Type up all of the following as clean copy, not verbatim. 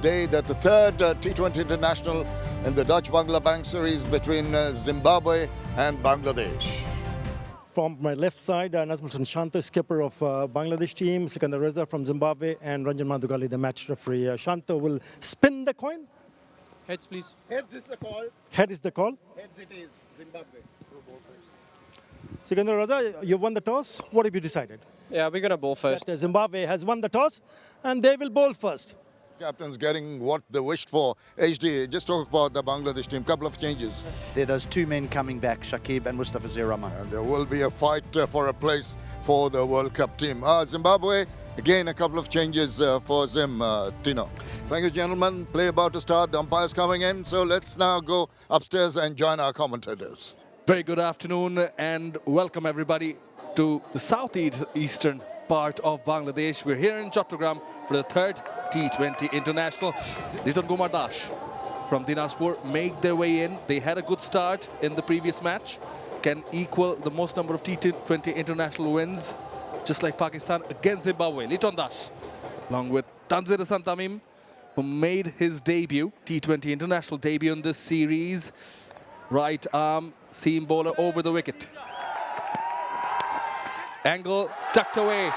day that the third T20 international in the Dutch-Bangla Bank series between Zimbabwe and Bangladesh. From my left side, Nazmul Shanto, skipper of Bangladesh team, Sikandar Reza from Zimbabwe, and Ranjan Madhugali, the match referee. Shanto will spin the coin. Heads, please. Heads is the call. Head is the call. Heads it is. Zimbabwe. Sikandar Reza, you won the toss. What have you decided? Yeah, we're going to bowl first. That, Zimbabwe has won the toss, and they will bowl first. Captains getting what they wished for. HD, just talk about the Bangladesh team. Couple of changes. There are those two men coming back, Shakib and Mustafa Zirahman. And there will be a fight for a place for the World Cup team. Zimbabwe, again, a couple of changes for Zim, Tino. Thank you, gentlemen. Play about to start. The umpire's coming in. So let's now go upstairs and join our commentators. Very good afternoon and welcome everybody to the southeastern part of Bangladesh. We're here in Chattogram for the third T20 International. Liton Kumar Das from Dinajpur make their way in. They had a good start in the previous match. Can equal the most number of T20 International wins, just like Pakistan against Zimbabwe. Liton Das, along with Tanzir Hasan Tamim, who made his debut, T20 International debut in this series. Right arm seam bowler over the wicket. Angle tucked away.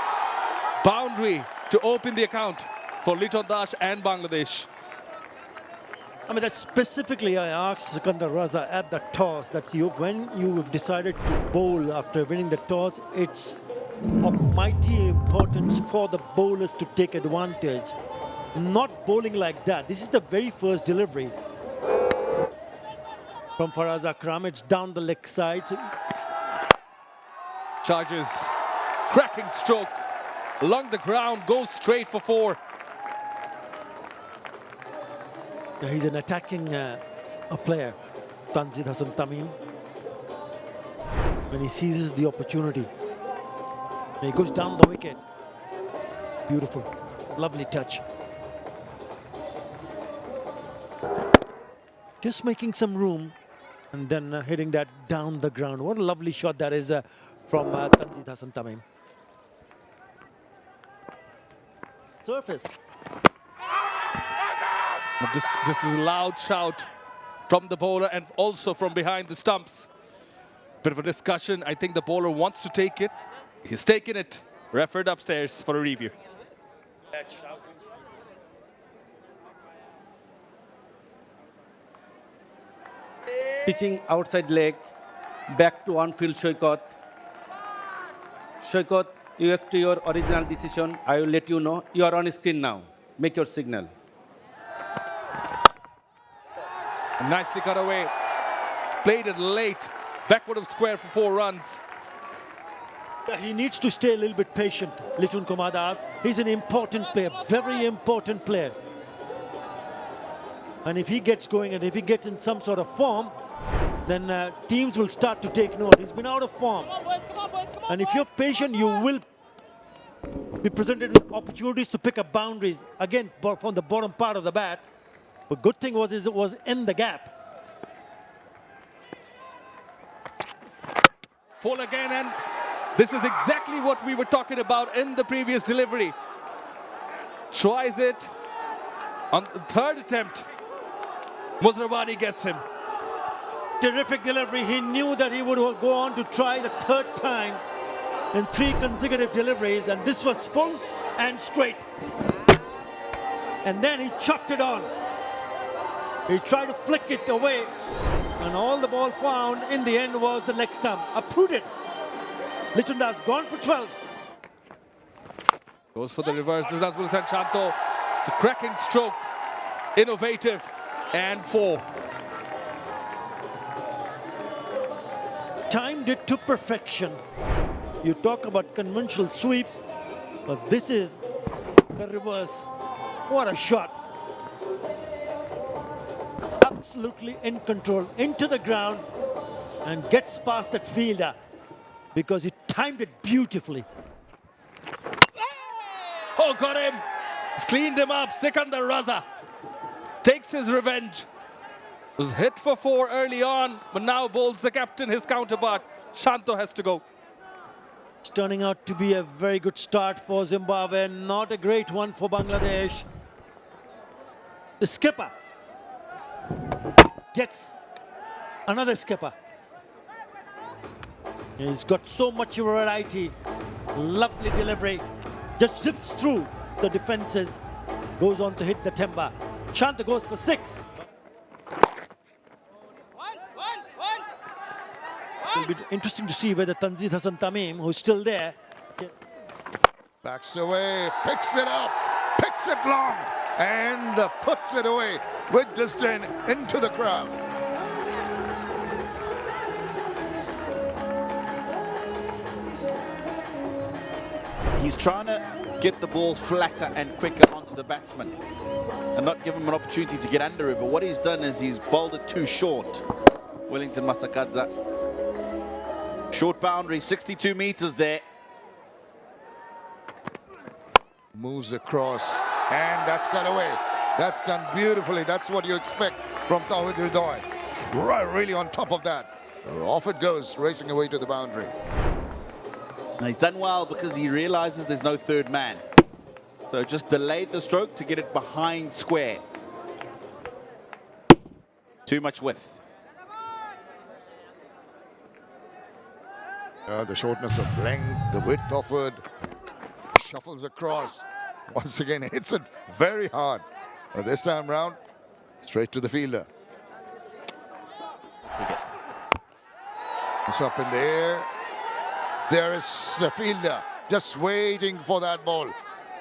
Boundary to open the account for Liton Das and Bangladesh. I mean, that specifically I asked Sikandar Raza at the toss that when you have decided to bowl after winning the toss, it's of mighty importance for the bowlers to take advantage. Not bowling like that. This is the very first delivery. From Faraz Akram, it's down the leg side. Charges, cracking stroke, along the ground, goes straight for four. He's an attacking player, Tanzir Hasan Tamim. When he seizes the opportunity, he goes down the wicket. Beautiful, lovely touch. Just making some room and then hitting that down the ground. What a lovely shot that is from Tanzir Hasan Tamim. Surface. This is a loud shout from the bowler and also from behind the stumps. Bit of a discussion. I think the bowler wants to take it. He's taken it. Referred upstairs for a review. Pitching outside leg, back to on-field Shoykot. Shoykot, you as to your original decision. I will let you know. You are on screen now. Make your signal. Nicely cut away. Played it late. Backward of square for 4 runs. He needs to stay a little bit patient, Liton Kumar Das. He's an important player, very important player. And if he gets going and if he gets in some sort of form, then teams will start to take note. He's been out of form. And if you're patient, you will be presented with opportunities to pick up boundaries. Again, from the bottom part of the bat. But good thing was it was in the gap. Full again, and this is exactly what we were talking about in the previous delivery. Tries it on the third attempt. Muzrabani gets him. Terrific delivery. He knew that he would go on to try the third time in 3 consecutive deliveries, and this was full and straight. And then he chucked it on. He tried to flick it away, and all the ball found in the end was the leg stump. Uprooted. Liton Das gone for 12. Goes for the reverse. This is Nazmul Shanto. It's a cracking stroke. Innovative. And 4. Timed it to perfection. You talk about conventional sweeps, but this is the reverse. What a shot. Absolutely in control, into the ground, and gets past that fielder because he timed it beautifully. Oh, got him. He's cleaned him up. Sikandar Raza takes his revenge. Was hit for 4 early on, but now bowls the captain, his counterpart. Shanto has to go. It's turning out to be a very good start for Zimbabwe, not a great one for Bangladesh. The skipper gets another skipper. He's got so much variety, lovely delivery, just zips through the defenses, goes on to hit the timber. Shanta goes for 6. It'll be interesting to see whether Tanzit Hassan Tamim, who's still there, Backs away, picks it up, picks it long, and puts it away with disdain into the crowd. He's trying to get the ball flatter and quicker onto the batsman and not give him an opportunity to get under it. But what he's done is he's bowled it too short. Wellington Masakadza. Short boundary, 62 meters there. Moves across, and that's got away. That's done beautifully. That's what you expect from Tawhid Hridoy. Right, really on top of that. Off it goes, racing away to the boundary. And he's done well because he realizes there's no third man. So just delayed the stroke to get it behind square. Too much width. The shortness of length, the width offered. Shuffles across. Once again, hits it very hard. But this time round, straight to the fielder. It's up in the air. There is the fielder just waiting for that ball.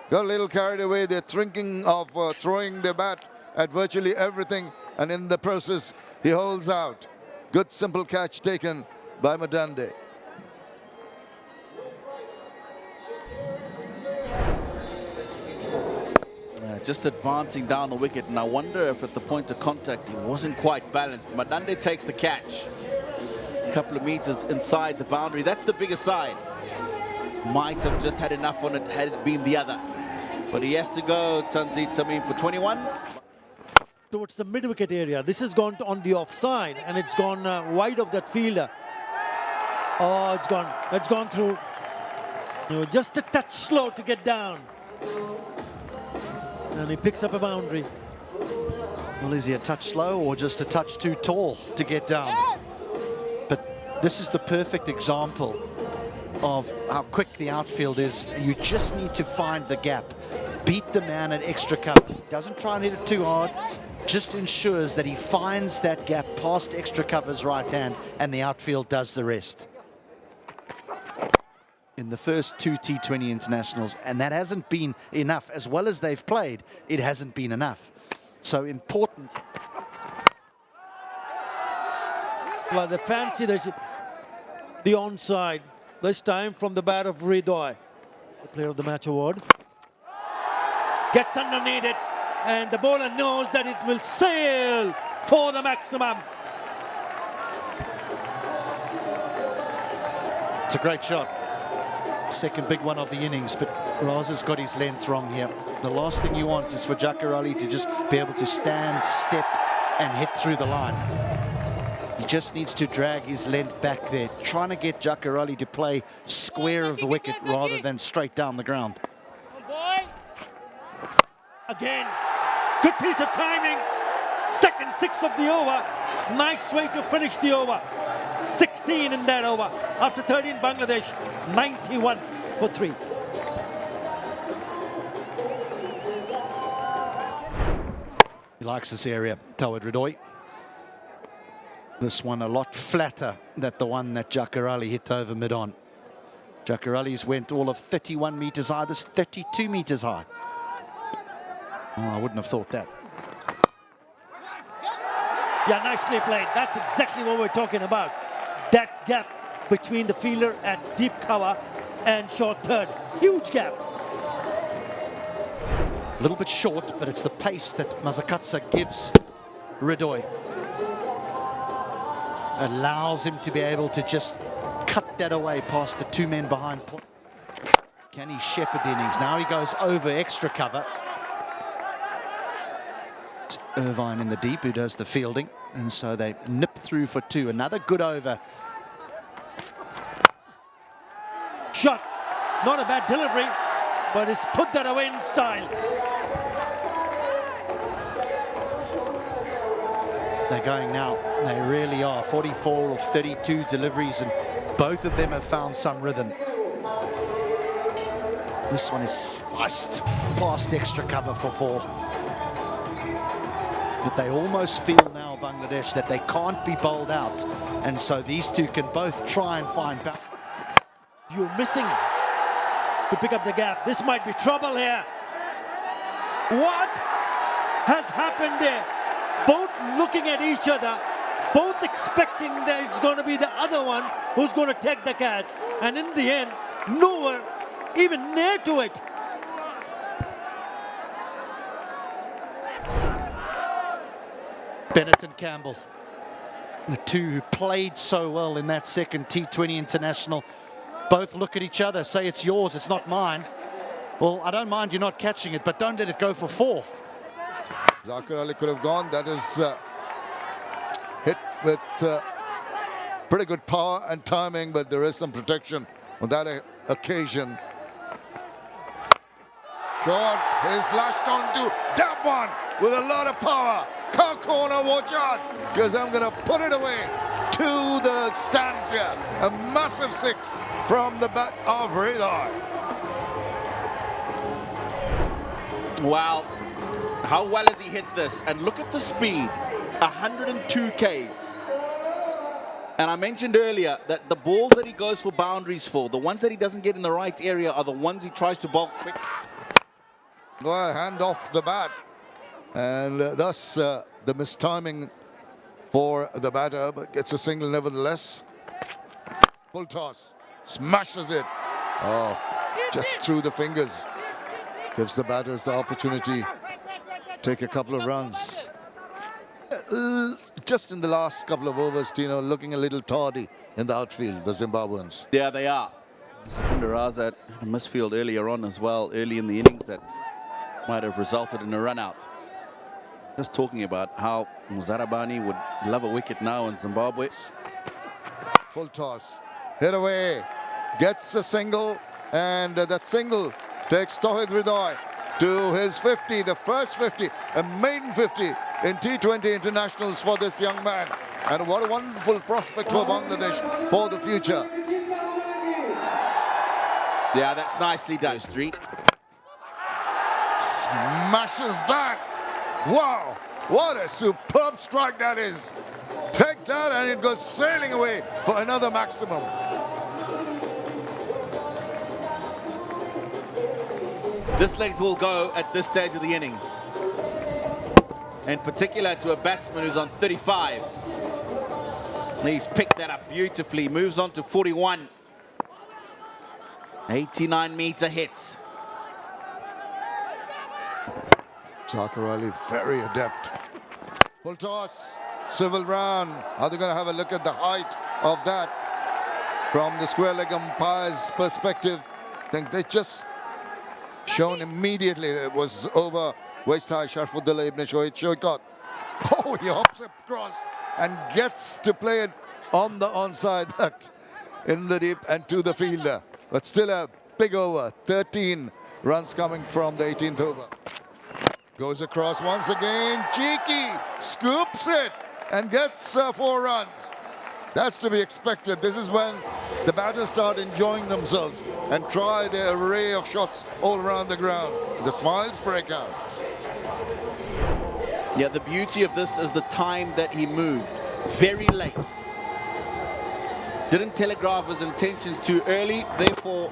Got a little carried away. They're thinking of throwing their bat at virtually everything. And in the process, he holds out. Good simple catch taken by Madande. Just advancing down the wicket, and I wonder if at the point of contact he wasn't quite balanced. Madande takes the catch. A couple of meters inside the boundary. That's the bigger side. Might have just had enough on it had it been the other. But he has to go, Tanzit Tamim, for 21. towards the mid-wicket area. This has gone on the offside, and it's gone wide of that fielder. Oh, it's gone. It's gone through. You know, just a touch slow to get down. And he picks up a boundary. Well, is he a touch slow or just a touch too tall to get down? But this is the perfect example of how quick the outfield is. You just need to find the gap. Beat the man at extra cover. Doesn't try and hit it too hard. Just ensures that he finds that gap past extra cover's right hand, and the outfield does the rest. In the first two T20 internationals, and that hasn't been enough. As well as they've played, it hasn't been enough. So important. Well, the fancy, there's the onside. This time from the bat of Hridoy. The player of the match award. Gets underneath it, and the bowler knows that it will sail for the maximum. It's a great shot. Second big one of the innings, but Raza's got his length wrong here. The last thing you want is for Jakarali to just be able to stand, step, and hit through the line. He just needs to drag his length back there, trying to get Jakarali to play square of the wicket rather than straight down the ground. Again, good piece of timing. Second six of the over. Nice way to finish the over. 16 in that over. After 13, Bangladesh 91 for 3. He likes this area, Tawhid Hridoy. This one a lot flatter than the one that Jakarali hit over mid-on. Jakarali's went all of 31 meters high, this 32 meters high. Oh, I wouldn't have thought that. Yeah, nicely played. That's exactly what we're talking about. That gap between the fielder at deep cover and short third. Huge gap. A little bit short, but it's the pace that Mazakatsa gives Hridoy. Allows him to be able to just cut that away past the two men behind. Can he shepherd innings? Now he goes over extra cover. Irvine in the deep, who does the fielding, and so they nip through for 2. Another good over. Shot. Not a bad delivery, but he's put that away in style. They're going now. They really are. 44 of 32 deliveries, and both of them have found some rhythm. This one is sliced past extra cover for 4. But they almost feel now, Bangladesh, that they can't be bowled out. And so these two can both try and find balance. You're missing to pick up the gap. This might be trouble here. What has happened there? Both looking at each other, both expecting that it's going to be the other one who's going to take the catch. And in the end, nowhere even near to it. Bennett and Campbell, the two who played so well in that second T20 international, both look at each other, say it's yours, it's not mine. Well, I don't mind you not catching it, but don't let it go for 4. Zakir Ali could have gone. That is hit with pretty good power and timing, but there is some protection on that occasion. Short is lashed onto that one with a lot of power. Car corner, watch out, because I'm going to put it away to the stands here. A massive 6 from the bat of Hriday. Wow, how well has he hit this? And look at the speed, 102 Ks. And I mentioned earlier that the balls that he goes for boundaries for, the ones that he doesn't get in the right area are the ones he tries to bowl quick. Go ahead, hand off the bat. And thus the mistiming for the batter, but gets a single nevertheless. Full toss, smashes it. Oh, just through the fingers. Gives the batters the opportunity to take a couple of runs. Just in the last couple of overs, Tino, looking a little tardy in the outfield, the Zimbabweans. Yeah, they are. Bashundhara had a misfield earlier on as well, early in the innings, that might have resulted in a run out. Just talking about how Muzarabani would love a wicket now in Zimbabwe. Full toss, hit away, gets a single, and that single takes Tauhid Hriday to his 50, the first 50, a maiden 50 in T20 internationals for this young man. And what a wonderful prospect for Bangladesh for the future. Yeah, that's nicely done. 3. Smashes that. Wow, what a superb strike that is. Take that and it goes sailing away for another maximum. This length will go at this stage of the innings. In particular to a batsman who's on 35. He's picked that up beautifully, moves on to 41. 89-meter hit. Zakir Ali very adept. Full toss, civil run. Are they going to have a look at the height of that from the square leg umpire's perspective? I think they just shown immediately it was over waist high. Sharfuddin Ibn Shoaib got. Oh, he hops across and gets to play it on the onside, but in the deep and to the fielder. But still a big over. 13 runs coming from the 18th over. Goes across once again. Cheeky scoops it and gets 4 runs. That's to be expected. This is when the batters start enjoying themselves and try their array of shots all around the ground. The smiles break out. Yeah, the beauty of this is the time that he moved. Very late. Didn't telegraph his intentions too early, therefore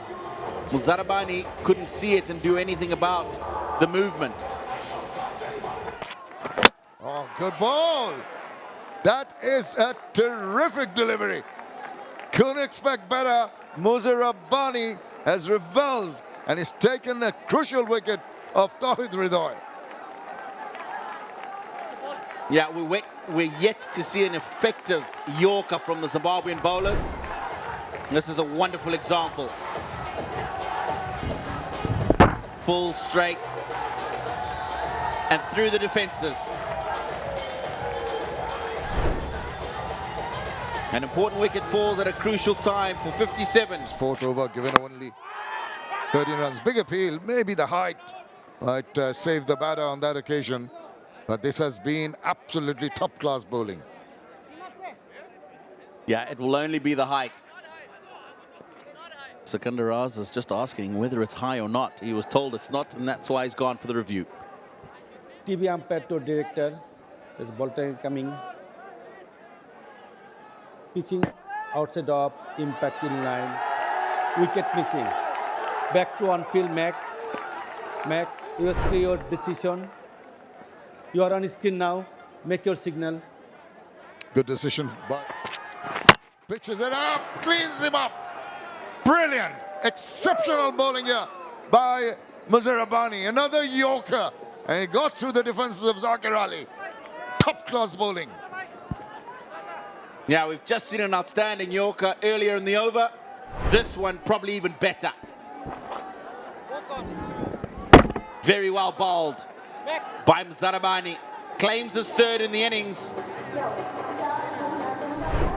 Muzarabani couldn't see it and do anything about the movement. Oh, good ball. That is a terrific delivery. Couldn't expect better. Muzarabani has reveled and has taken a crucial wicket of Tauhid Hriday. Yeah, we're yet to see an effective Yorker from the Zimbabwean bowlers. This is a wonderful example. Bull straight and through the defences. An important wicket falls at a crucial time for 57. 4th over, given only 13 runs. Big appeal, maybe the height might save the batter on that occasion. But this has been absolutely top-class bowling. Yeah, it will only be the height. Seconder is just asking whether it's high or not. He was told it's not, and that's why he's gone for the review. TV umpire to director. There's ball time coming. Pitching outside of impact in line. Wicket missing. Back to on-field, Mac. Mac, you say your decision. You are on screen now. Make your signal. Good decision, but pitches it up, cleans him up. Brilliant, exceptional bowling here by Muzarabani. Another Yorker, and he got through the defenses of Zakir Ali. Top-class bowling. Yeah, we've just seen an outstanding Yorker earlier in the over. This one probably even better. Very well bowled by Muzarabani. Claims his third in the innings.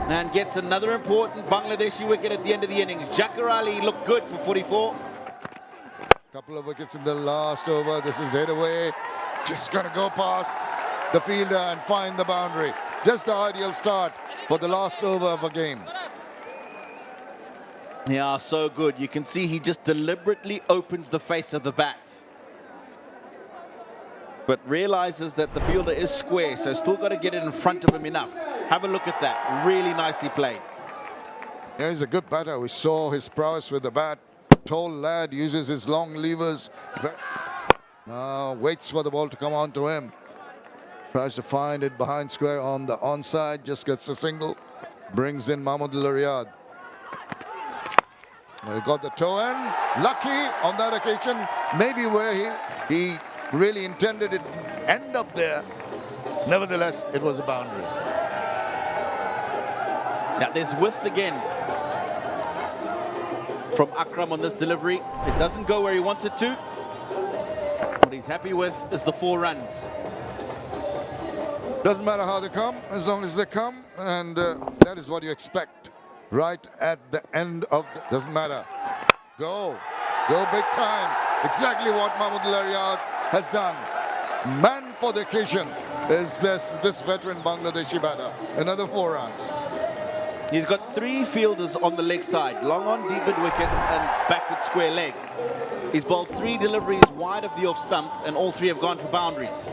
And gets another important Bangladeshi wicket at the end of the innings. Zakir Ali looked good for 44. Couple of wickets in the last over. This is hit away. Just going to go past the fielder and find the boundary. Just the ideal start for the last over of a game. Yeah, so good. You can see he just deliberately opens the face of the bat, but realizes that the fielder is square, so still got to get it in front of him enough. Have a look at that. Really nicely played. Yeah, he's a good batter. We saw his prowess with the bat. Tall lad, uses his long levers. Now waits for the ball to come on to him. Tries to find it behind square on the onside. Just gets a single. Brings in Mahmoodullah Riyad. He got the toe in. Lucky on that occasion. Maybe where he really intended it end up there. Nevertheless, it was a boundary. Now there's width again from Akram on this delivery. It doesn't go where he wants it to. What he's happy with is the 4 runs. Doesn't matter how they come, as long as they come, and that is what you expect right at the end of the, doesn't matter. Go big time. Exactly what Mahmoodullah Riyad has done. Man for the occasion is this veteran Bangladeshi batter. Another 4 runs. He's got 3 fielders on the leg side, long on, deep mid wicket, and backward square leg. He's bowled 3 deliveries wide of the off stump, and all 3 have gone for boundaries.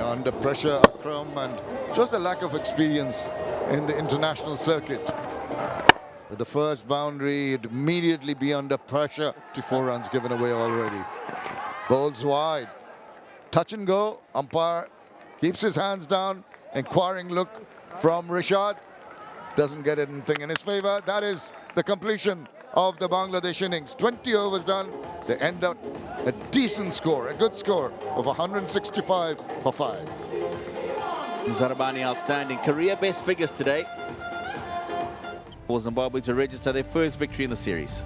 Under pressure, Akram, and just the lack of experience in the international circuit. With the first boundary, he'd immediately be under pressure. 4 runs given away already. Bowls wide. Touch and go. Umpire keeps his hands down. Inquiring look from Rishad. Doesn't get anything in his favor. That is the completion of the Bangladesh innings. 20 overs done. They end up a decent score, a good score of 165 for 5. Zarabani outstanding. Career best figures today for Zimbabwe to register their first victory in the series.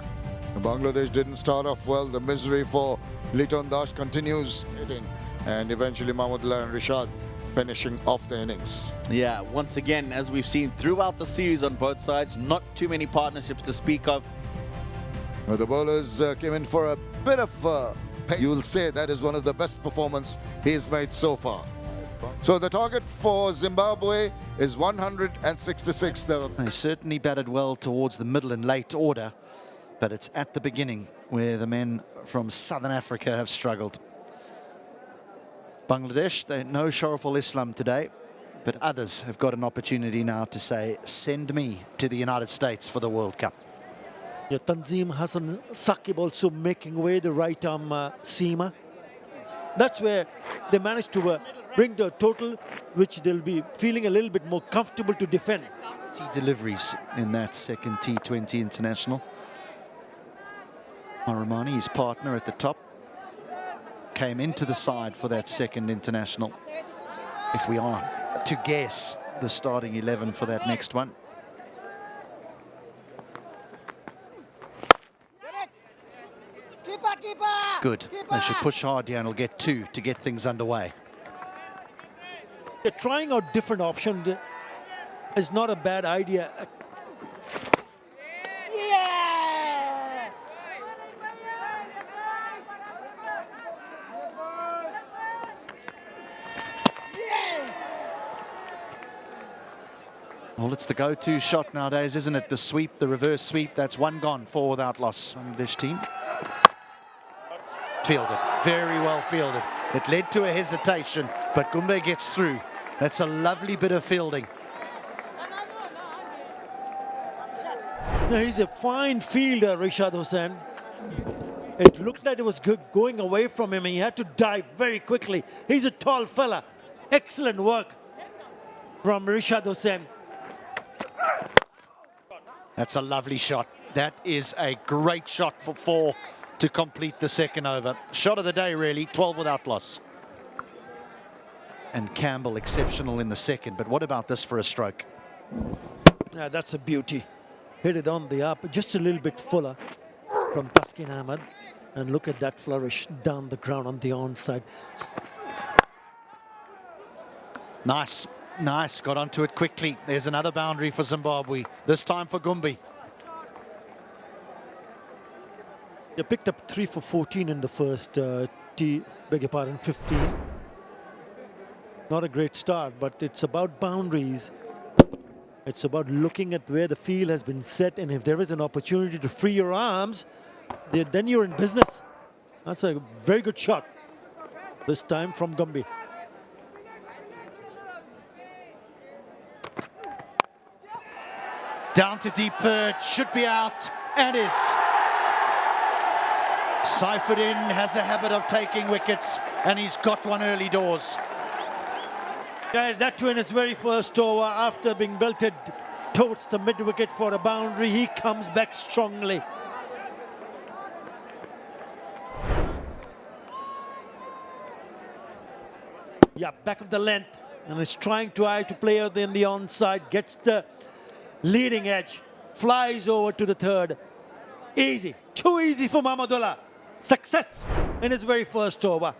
Bangladesh didn't start off well. The misery for Liton Das continues hitting, and eventually Mahmoodullah and Rishad finishing off the innings. Yeah, once again, as we've seen throughout the series on both sides, not too many partnerships to speak of. Well, the bowlers came in for a bit of pain. You will say that is one of the best performances he's made so far. So the target for Zimbabwe is 166. They certainly batted well towards the middle and late order, but it's at the beginning where the men from Southern Africa have struggled. Bangladesh, they know Shariful Islam today, but others have got an opportunity now to say, send me to the United States for the World Cup. Yeah, Tanzim Hassan Saqib also making way the right arm seamer. That's where they managed to bring the total, which they'll be feeling a little bit more comfortable to defend. Deliveries in that second T20 international. Maramani, his partner at the top, came into the side for that second international. If we are to guess the starting 11 for that next one. Good. They should push hard here and he'll get 2 to get things underway. They're trying out different options. It's not a bad idea. Well, it's the go-to shot nowadays, isn't it? The sweep, the reverse sweep. That's one gone, 4 without loss. Bangladesh team. Fielded, very well fielded. It led to a hesitation, but Gumbe gets through. That's a lovely bit of fielding. No, he's a fine fielder, Rishad Hussain. It looked like it was going away from him, and he had to dive very quickly. He's a tall fella. Excellent work from Rishad Hussain. That's a lovely shot. That is a great shot for 4 to complete the second over. Shot of the day, really. 12 without loss. And Campbell exceptional in the second. But what about this for a stroke? Yeah, that's a beauty. Hit it on the up, just a little bit fuller from Taskin Ahmed. And look at that flourish down the ground on the onside. Nice, nice. Got onto it quickly. There's another boundary for Zimbabwe. This time for Gumbi. They picked up 3 for 14 in the first beg your pardon, 15. Not a great start, but it's about boundaries. It's about looking at where the field has been set, and if there is an opportunity to free your arms, then you're in business. That's a very good shot. This time from Gumbi. Down to deep third, should be out, and is. Seifuddin has a habit of taking wickets, and he's got one early doors. Yeah, that too in his very first over, after being belted towards the mid-wicket for a boundary, he comes back strongly. Yeah, back of the length, and is trying to play out in the onside, gets the leading edge, flies over to the third. Easy, too easy for Mahmudullah. Success in his very first over.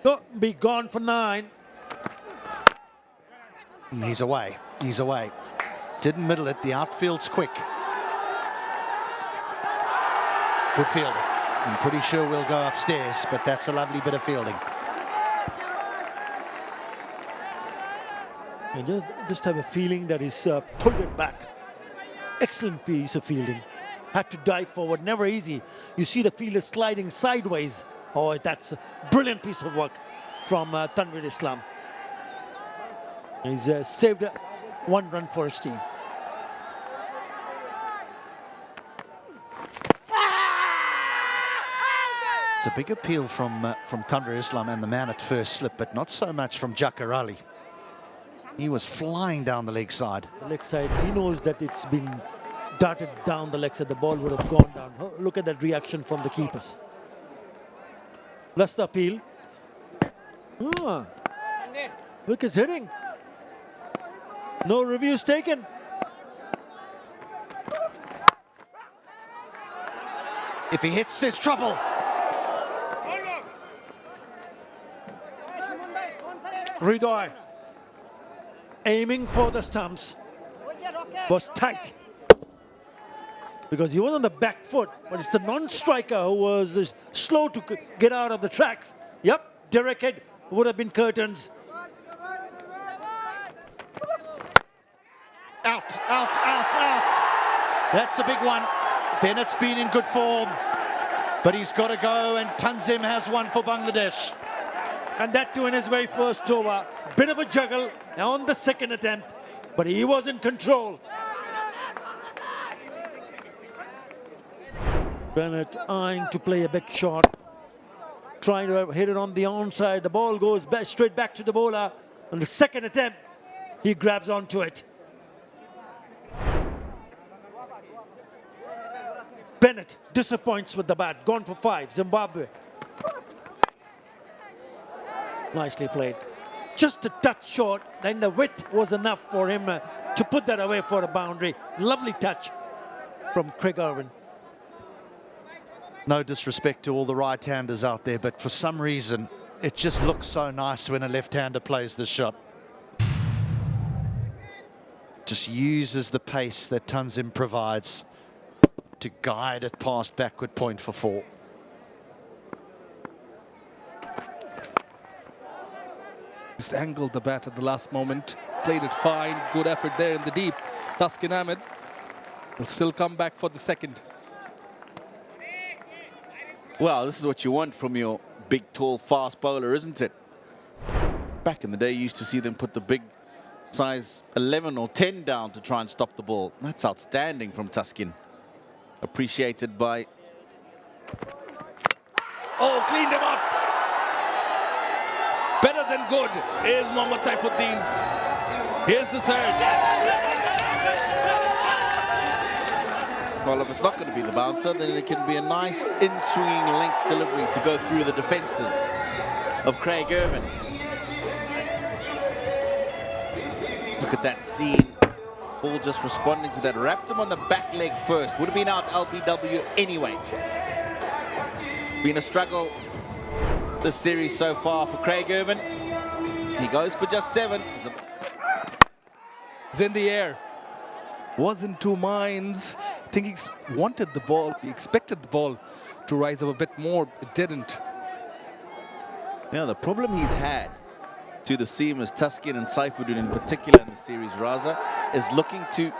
Don't be gone for 9. He's away, he's away. Didn't middle it, the outfield's quick. Good fielding. I'm pretty sure we'll go upstairs, but that's a lovely bit of fielding. I just have a feeling that he's pulled it back. Excellent piece of fielding. Had to dive forward, never easy. You see the fielder sliding sideways. Oh, that's a brilliant piece of work from Tanveer Islam. He's saved 1 run for his team. It's a big appeal from Tanveer Islam and the man at first slip, but not so much from Jakar Ali. He was flying down the leg side. The leg side, he knows that it's been darted down the leg side, the ball would have gone down. Oh, look at that reaction from the keepers. That's the appeal. Ah, look, it's hitting. No reviews taken. If he hits, there's trouble. Ridoy aiming for the stumps, was tight because he was on the back foot, but it's the non-striker who was slow to get out of the tracks. Yep, direct hit would have been curtains. Out, out, out, out. That's a big one. Bennett's been in good form, but he's got to go, and Tanzim has one for Bangladesh. And that too in his very first over. Bit of a juggle on the second attempt, but he was in control. Bennett eyeing to play a big shot, trying to hit it on the onside. The ball goes back, straight back to the bowler. On the second attempt, he grabs onto it. Bennett disappoints with the bat, gone for 5, Zimbabwe. Nicely played. Just a touch short, then the width was enough for him to put that away for a boundary. Lovely touch from Craig Irwin. No disrespect to all the right-handers out there, but for some reason, it just looks so nice when a left-hander plays this shot. Just uses the pace that Tanzim provides to guide it past backward point for 4. Just angled the bat at the last moment. Played it fine. Good effort there in the deep. Taskin Ahmed will still come back for the second. Well, this is what you want from your big, tall, fast bowler, isn't it? Back in the day, you used to see them put the big size 11 or 10 down to try and stop the ball. That's outstanding from Taskin. Appreciated by... Oh, cleaned him up. Better than good is Mohammad Saifuddin. Here's the third. Well, if it's not going to be the bouncer, then it can be a nice in-swinging length delivery to go through the defences of Craig Irvin. Look at that scene. Ball just responding to that. Wrapped him on the back leg first. Would have been out LBW anyway. Been a struggle this series so far for Craig Irvin. He goes for just 7. It's in the air. Was in two minds. I think he wanted the ball. He expected the ball to rise up a bit more. It didn't. Yeah, the problem he's had to the seam as Taskin and Saifuddin in particular in the series, Raza, is looking to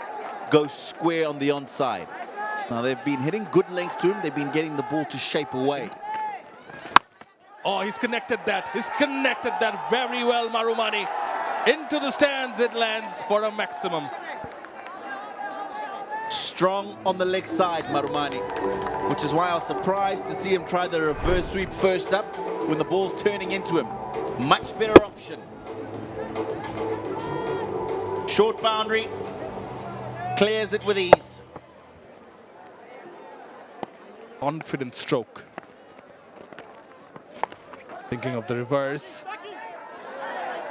go square on the onside. Now, they've been hitting good lengths to him. They've been getting the ball to shape away. Oh, he's connected that. He's connected that very well, Marumani. Into the stands it lands for a maximum. Strong on the leg side, Marumani, which is why I was surprised to see him try the reverse sweep first up when the ball's turning into him. Much better option. Short boundary, clears it with ease. Confident stroke. Thinking of the reverse.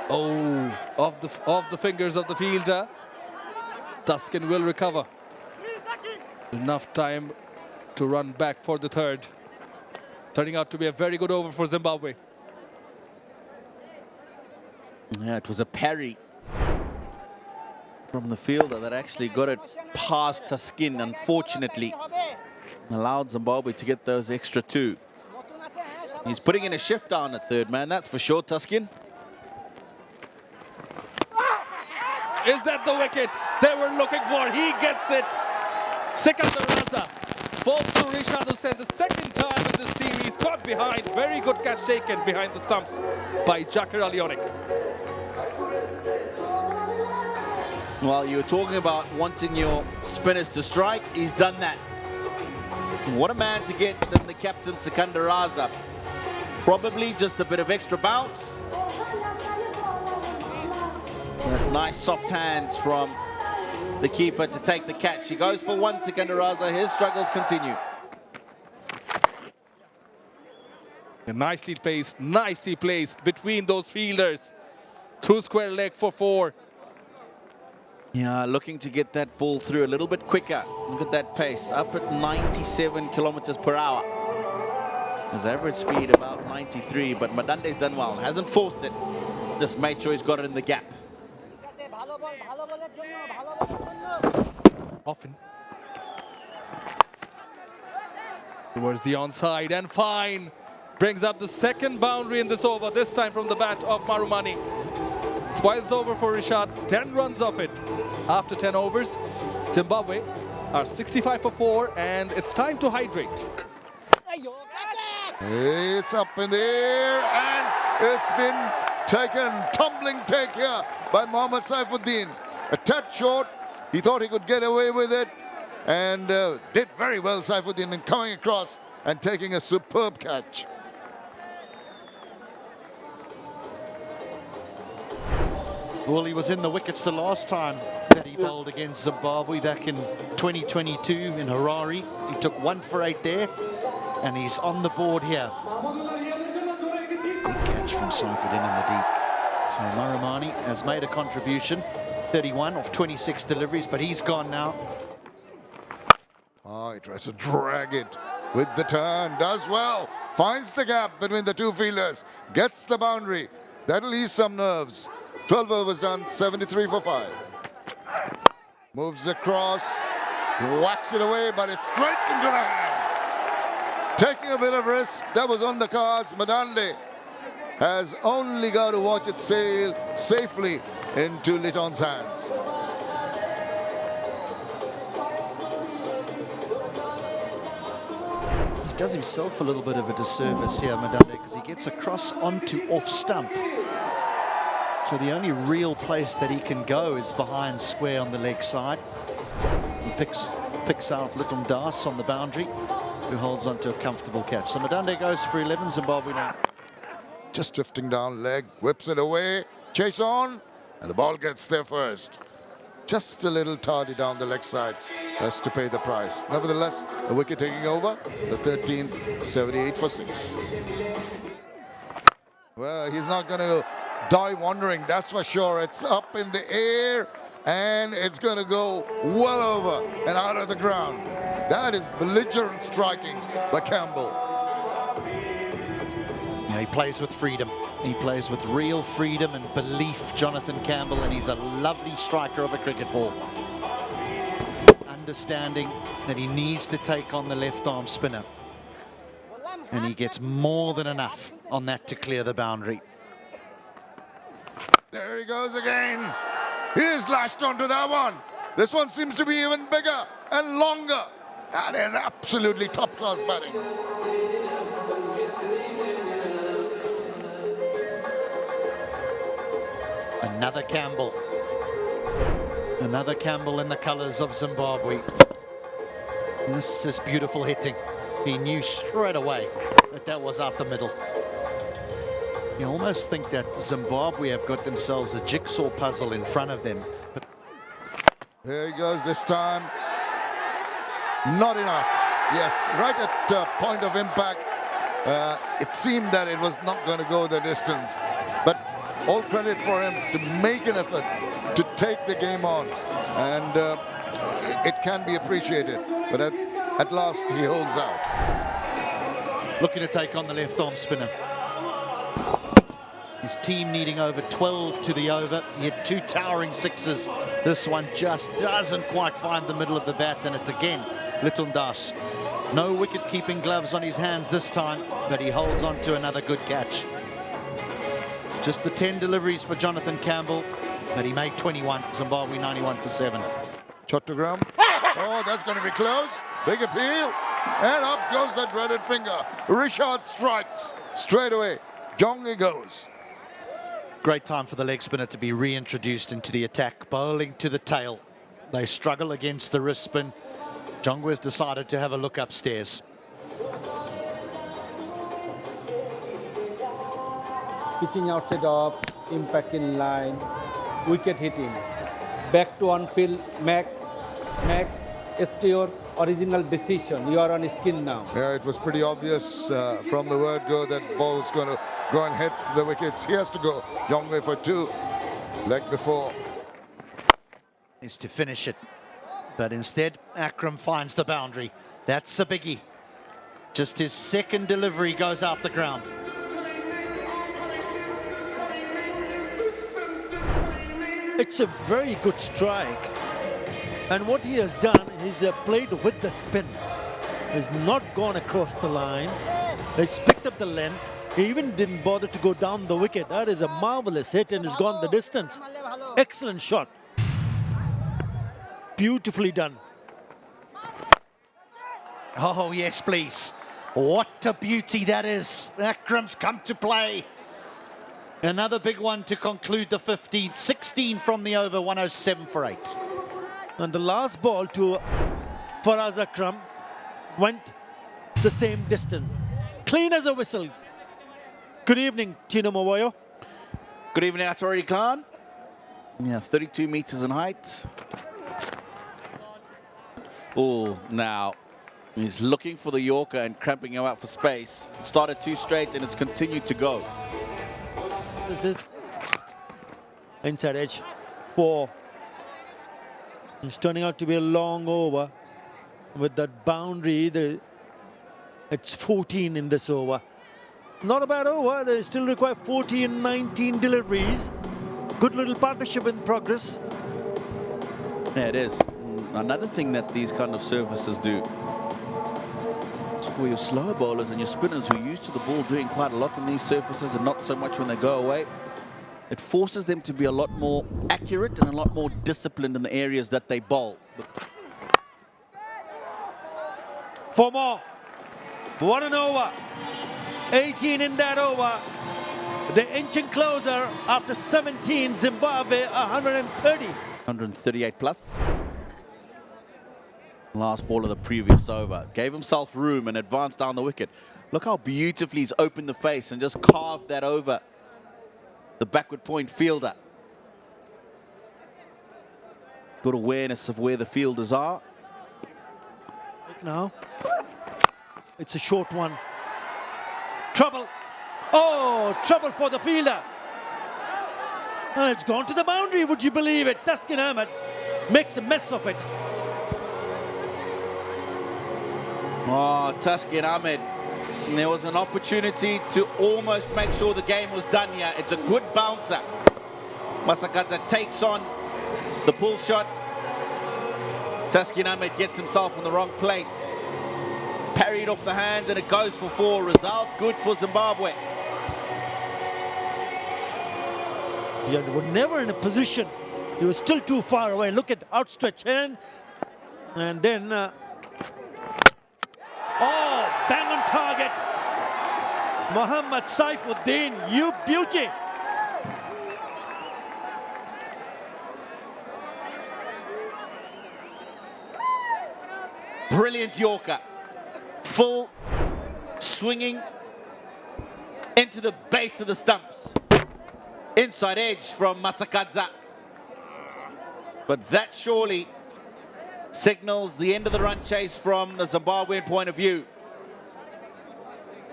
Oh, off the fingers of the fielder. Taskin will recover. Enough time to run back for the third. Turning out to be a very good over for Zimbabwe. Yeah, it was a parry from the fielder that actually got it past Taskin, unfortunately. Allowed Zimbabwe to get those extra 2. He's putting in a shift down at third, man, that's for sure, Taskin. Is that the wicket they were looking for? He gets it. Sikandar Raza falls to Rishad Hussain the second time in this series. Caught behind. Very good catch taken behind the stumps by Jakir Alionik. Well, you were talking about wanting your spinners to strike. He's done that. What a man to get than the captain, Sikandar Raza. Probably just a bit of extra bounce. Nice soft hands from the keeper to take the catch. He goes for 1, Sikandar Raza. His struggles continue. Nicely placed between those fielders. Through square leg for 4. Yeah, looking to get that ball through a little bit quicker. Look at that pace, up at 97 kilometers per hour. His average speed about 93, but Madande's done well. Hasn't forced it. Just made sure he's got it in the gap. Often. Towards the onside and fine. Brings up the second boundary in this over, this time from the bat of Marumani. Spoils the over for Rishad, 10 runs off it. After 10 overs, Zimbabwe are 65 for 4 and it's time to hydrate. It's up in the air and it's been taken, tumbling take here by Mohammad Saifuddin. A touch short, he thought he could get away with it and did very well, Saifuddin, in coming across and taking a superb catch. Well, he was in the wickets the last time that he bowled against Zimbabwe back in 2022 in Harare. He took 1 for 8 there, and he's on the board here. Good catch from Saifuddin in the deep. So Marumani has made a contribution, 31 of 26 deliveries, but he's gone now. Oh, he tries to drag it with the turn, does well, finds the gap between the 2 fielders, gets the boundary. That'll ease some nerves. 12 overs done, 73 for 5. Moves across, whacks it away, but it's straight into the hand. Taking a bit of risk, that was on the cards. Madande has only got to watch it sail safely into Litton's hands. He does himself a little bit of a disservice here, Madande, because he gets across onto off stump. So the only real place that he can go is behind square on the leg side. He picks out Litton Das on the boundary, who holds onto a comfortable catch. So Madande goes for 11, Zimbabwe now. Just drifting down leg, whips it away, chase on, and the ball gets there first. Just a little tardy down the leg side, has to pay the price. Nevertheless, a wicket taking over, the 13th, 78 for 6. Well, he's not going to die wandering, that's for sure. It's up in the air, and it's going to go well over and out of the ground. That is belligerent striking by Campbell. Yeah, he plays with freedom. He plays with real freedom and belief, Jonathan Campbell, and he's a lovely striker of a cricket ball. Understanding that he needs to take on the left-arm spinner. And he gets more than enough on that to clear the boundary. There he goes again. He's lashed onto that one. This one seems to be even bigger and longer. That is absolutely top-class batting. Another Campbell. Another Campbell in the colours of Zimbabwe. This is beautiful hitting. He knew straight away that that was out the middle. You almost think that Zimbabwe have got themselves a jigsaw puzzle in front of them. But There he goes this time. Not enough. Yes, right at point of impact. It seemed that it was not going to go the distance. But all credit for him to make an effort to take the game on. And it can be appreciated. But at last, he holds out. looking to take on the left-arm spinner. His team needing over 12 to the over. He had 2 towering sixes. This one just doesn't quite find the middle of the bat, and it's again Litton Das. No wicket-keeping gloves on his hands this time, but he holds on to another good catch. Just the 10 deliveries for Jonathan Campbell, but he made 21. Zimbabwe 91 for 7. Chattogram. Oh, that's going to be close. Big appeal. And up goes the dreaded finger. Richard strikes straight away. Jongi goes. Great time for the leg spinner to be reintroduced into the attack, bowling to the tail. They struggle against the wrist spin. Jongu has decided to have a look upstairs. Pitching outside off, impact in line, wicket hitting. Back to on-field, Mac, it's your original decision. You are on skin now. Yeah, it was pretty obvious from the word go that ball was going to go and hit the wickets. He has to go. Jongi for 2. Leg before. Is to finish it. But instead, Akram finds the boundary. That's a biggie. Just his second delivery goes out the ground. It's a very good strike. And what he has done is played with the spin. He's not gone across the line. He's picked up the length. He even didn't bother to go down the wicket. That is a marvelous hit and has gone the distance. Excellent shot. Beautifully done. Oh, yes, please. What a beauty that is. Akram's come to play. Another big one to conclude the 15th. 16 from the over, 107 for 8. And the last ball to Faraz Akram went the same distance. Clean as a whistle. Good evening, Tino Mawoyo. Good evening, Atari Khan. Yeah, 32 meters in height. Oh, now he's looking for the Yorker and cramping him out for space. It started 2 straight and it's continued to go. This is inside edge 4. It's turning out to be a long over with that boundary. It's 14 in this over. Not a bad over. They still require 14, 19 deliveries. Good little partnership in progress. Yeah, it is. Another thing that these kind of services do, for your slower bowlers and your spinners who are used to the ball doing quite a lot on these surfaces and not so much when they go away. It forces them to be a lot more accurate and a lot more disciplined in the areas that they bowl. 4 more. What an over. 18 in that over. They're inching closer after 17. Zimbabwe 130. 138 plus. Last ball of the previous over. Gave himself room and advanced down the wicket. Look how beautifully he's opened the face and just carved that over the backward point fielder. Good awareness of where the fielders are. Now, it's a short one. Trouble. Oh, trouble for the fielder. And it's gone to the boundary, would you believe it? Taskin Ahmed makes a mess of it. Oh, Taskin Ahmed. There was an opportunity to almost make sure the game was done here. It's a good bouncer. Masakadza takes on the pull shot. Taskin Ahmed gets himself in the wrong place. Parried off the hands and it goes for 4. Result good for Zimbabwe. Yeah, they were never in a position. He was still too far away. Look at outstretched hand. And then... oh, bang on target. Mohammad Saifuddin, you beauty. Brilliant Yorker. Full swinging into the base of the stumps. Inside edge from Masakadza. But that surely signals the end of the run chase from the Zimbabwean point of view.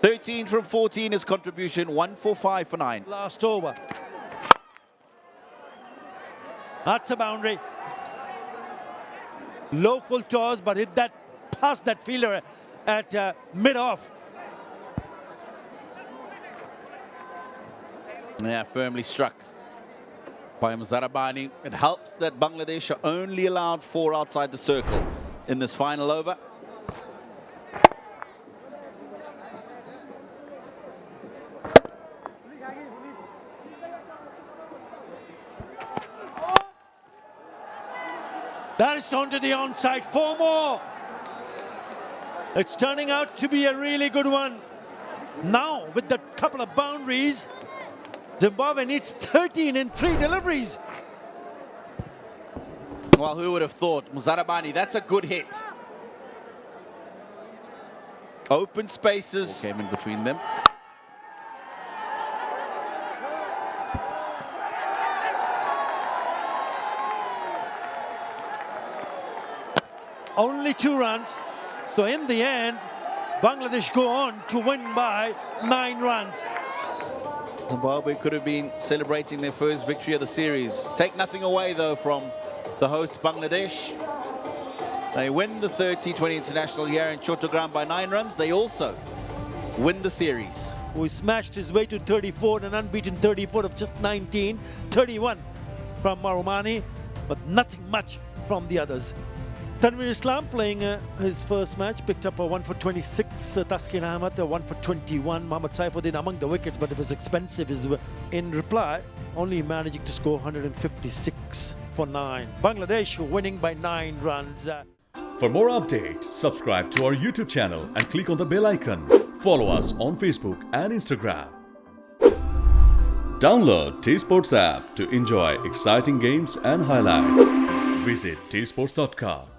13 from 14 is contribution, 1 for 5 for 9. Last over. That's a boundary. Low full toss, but hit that past that fielder at mid-off. Yeah, firmly struck by Mzarabani. It helps that Bangladesh are only allowed 4 outside the circle in this final over. That is onto the onside. 4 more. It's turning out to be a really good one. Now, with the couple of boundaries, Zimbabwe needs 13 in 3 deliveries. Well, who would have thought? Mzarabani, that's a good hit. Open spaces came in between them. Only 2 runs. So in the end, Bangladesh go on to win by 9 runs. Zimbabwe could have been celebrating their first victory of the series. Take nothing away, though, from the hosts, Bangladesh. They win the third T20 International here in Chattogram by 9 runs. They also win the series. Who smashed his way to 34, an unbeaten 34 of just 19. 31 from Marumani, but nothing much from the others. Tanvir Islam playing his first match, picked up a 1 for 26. Taskin Ahmed, a 1 for 21. Mohammad Saifuddin among the wickets, but it was expensive. In reply, only managing to score 156 for 9. Bangladesh winning by 9 runs. For more updates, subscribe to our YouTube channel and click on the bell icon. Follow us on Facebook and Instagram. Download T Sports app to enjoy exciting games and highlights. Visit tsports.com.